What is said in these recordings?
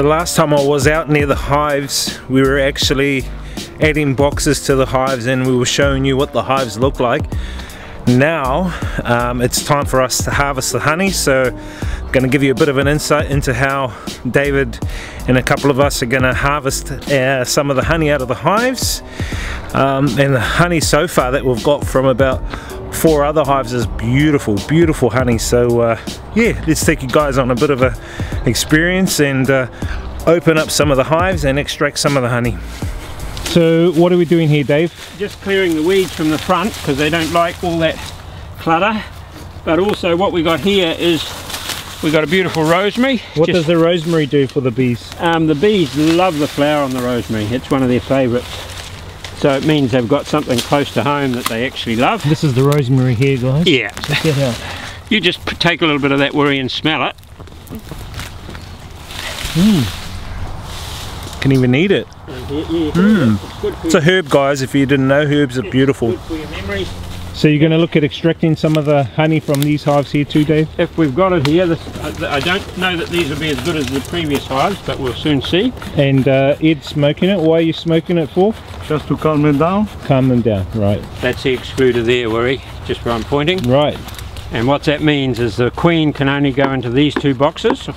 So last time I was out near the hives, we were actually adding boxes to the hives and we were showing you what the hives look like. Now it's time for us to harvest the honey, so I'm going to give you a bit of an insight into how David and a couple of us are going to harvest some of the honey out of the hives. And the honey so far that we've got from about 4 other hives is beautiful, beautiful honey. So yeah, let's take you guys on a bit of a experience and open up some of the hives and extract some of the honey. So what are we doing here, Dave? Just clearing the weeds from the front because they don't like all that clutter. But also what we got here is we got a beautiful rosemary. What does the rosemary do for the bees? The bees love the flower on the rosemary. It's one of their favourites. So it means they've got something close to home that they actually love. This is the rosemary here, guys. Yeah. Check it out. You just take a little bit of that worry and smell it. Can even eat it. It's a herb, guys. If you didn't know, herbs are beautiful. Good for your memory. So you're going to look at extracting some of the honey from these hives here too, Dave? If we've got it here, I don't know that these will be as good as the previous hives, but we'll soon see. And Ed's smoking it. Why are you smoking it for? Just to calm them down. Calm them down, right. That's the excluder there, Worry, just where I'm pointing. Right. And what that means is the queen can only go into these 2 boxes.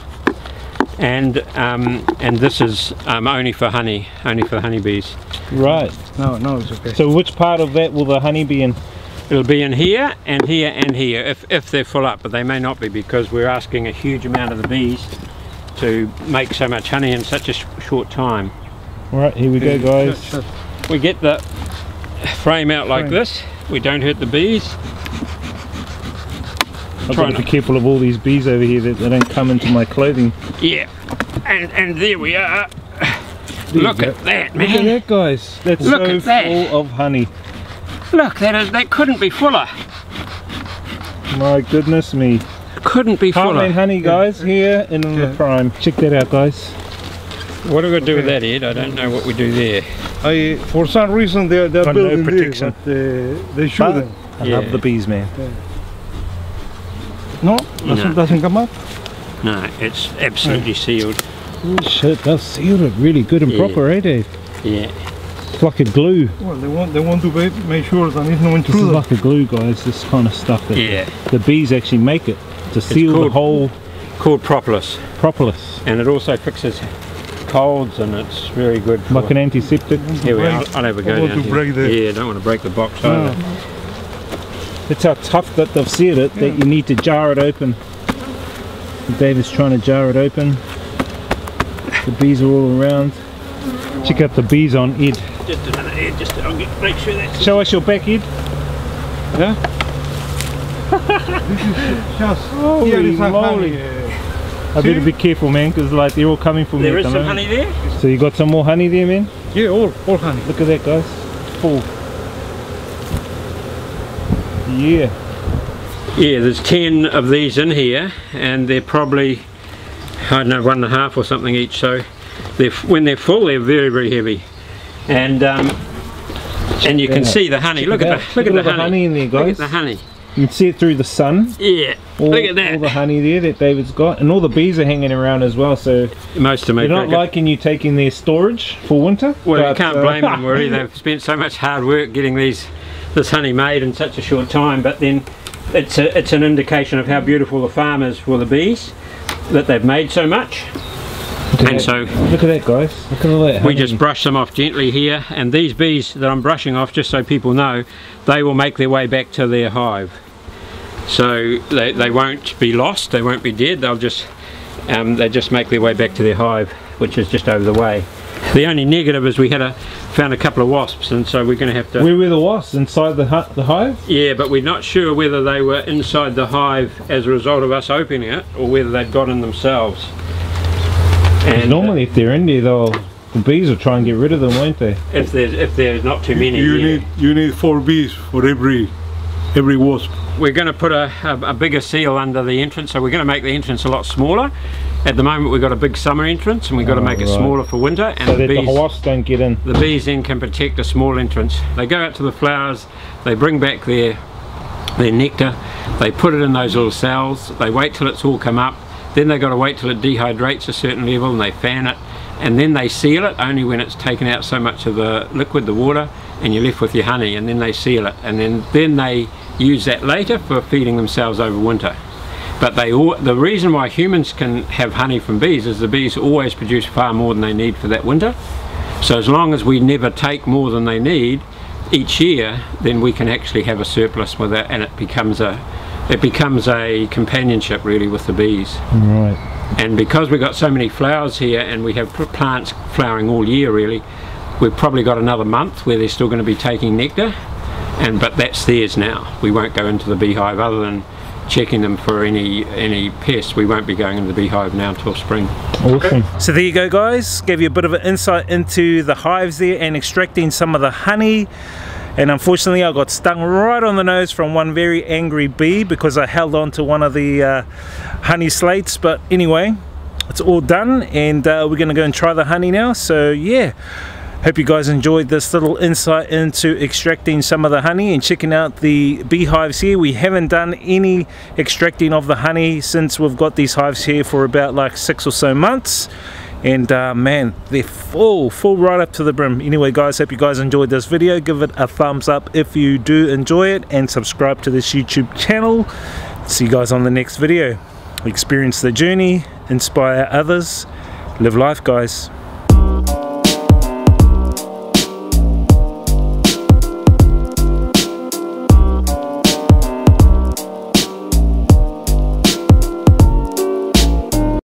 And this is only for honey, only for honeybees. Right. No, it's okay. So which part of that will the honey be in? It'll be in here and here and here if they're full up, but they may not be because we're asking a huge amount of the bees to make so much honey in such a short time. Right, here we go, guys. We get the frame out like this. We don't hurt the bees. I've got to be careful of all these bees over here that they don't come into my clothing. Yeah, and there we are. Look at that, man. Look at that, guys. That's so full of honey. Look, that couldn't be fuller. My goodness me. Couldn't be fuller. Heartland honey, guys, here in the prime. Check that out, guys. What do we do with that, Ed? I don't know what we do there. For some reason they're building no protection. This, but they shouldn't. I love the bees, man. No, doesn't come up. No, it's absolutely sealed. Oh shit, they've sealed it really good and proper, eh, Dave? Yeah. It's like a glue. Well, they want to make sure that there's no intruder. This is like a glue, guys. This kind of stuff that the bees actually make it to seal the whole. Called propolis. Propolis. And it also fixes colds, and it's very good. Like an antiseptic. Here we are. I'll have a go down here. Yeah, don't want to break the box either. It's how tough that they've sealed it that you need to jar it open. David's trying to jar it open. The bees are all around. Check out the bees on Ed. Just another Ed, I'll make sure that's... Show us your back, Ed. Yeah? This is just... Holy moly. I better be careful, man, because like they're all coming for me. There is some honey there? So you got some more honey there, man? Yeah, all honey. Look at that, guys. Full. Yeah. Yeah, there's 10 of these in here, and they're probably, I don't know, 1.5 or something each. So when they're full, they're very, very heavy. And you can see the honey. Look at the honey in there, guys. Look at the honey. You can see it through the sun. Yeah. Look at that. All the honey there that David's got, and all the bees are hanging around as well. So most of them. They're not liking you taking their storage for winter. Well, you can't blame them, really. They've spent so much hard work getting this honey made in such a short time, but then it's an indication of how beautiful the farm is for the bees, that they've made so much. And so look at that, guys. Look at all that honey. We just brush them off gently here, and these bees that I'm brushing off, just so people know, they will make their way back to their hive. So they won't be lost, they won't be dead, they just make their way back to their hive, which is just over the way. The only negative is we found a couple of wasps, and so we're going to have to... Where were the wasps? Inside the hive? Yeah, but we're not sure whether they were inside the hive as a result of us opening it, or whether they'd got in themselves. And normally if they're in there, the bees will try and get rid of them, won't they? If there's not too many. You need 4 bees for every wasp. We're going to put a bigger seal under the entrance, so we're going to make the entrance a lot smaller. At the moment we've got a big summer entrance, and we've got to make it smaller for winter, and so that the wasps don't get in. The bees then can protect a small entrance. They go out to the flowers, they bring back their nectar, they put it in those little cells, they wait till it's all come up, then they've got to wait till it dehydrates a certain level and they fan it, and then they seal it only when it's taken out so much of the liquid, the water, and you're left with your honey, and then they seal it, and then they use that later for feeding themselves over winter. But the reason why humans can have honey from bees is the bees always produce far more than they need for that winter. So as long as we never take more than they need each year, then we can actually have a surplus with it, and it becomes a companionship really with the bees. Right. And because we've got so many flowers here and we have plants flowering all year really, we've probably got another month where they're still going to be taking nectar, but that's theirs now. We won't go into the beehive other than checking them for any pests. We won't be going into the beehive now until spring. Awesome. So there you go guys, gave you a bit of an insight into the hives there and extracting some of the honey. And unfortunately I got stung right on the nose from one very angry bee because I held on to one of the honey slates. But anyway, it's all done, and we're gonna go and try the honey now. So yeah, hope you guys enjoyed this little insight into extracting some of the honey and checking out the beehives here. We haven't done any extracting of the honey since we've got these hives here for about like 6 or so months. And man, they're full right up to the brim. Anyway guys, hope you guys enjoyed this video. Give it a thumbs up if you do enjoy it, and subscribe to this YouTube channel. See you guys on the next video. Experience the journey, inspire others, live life guys.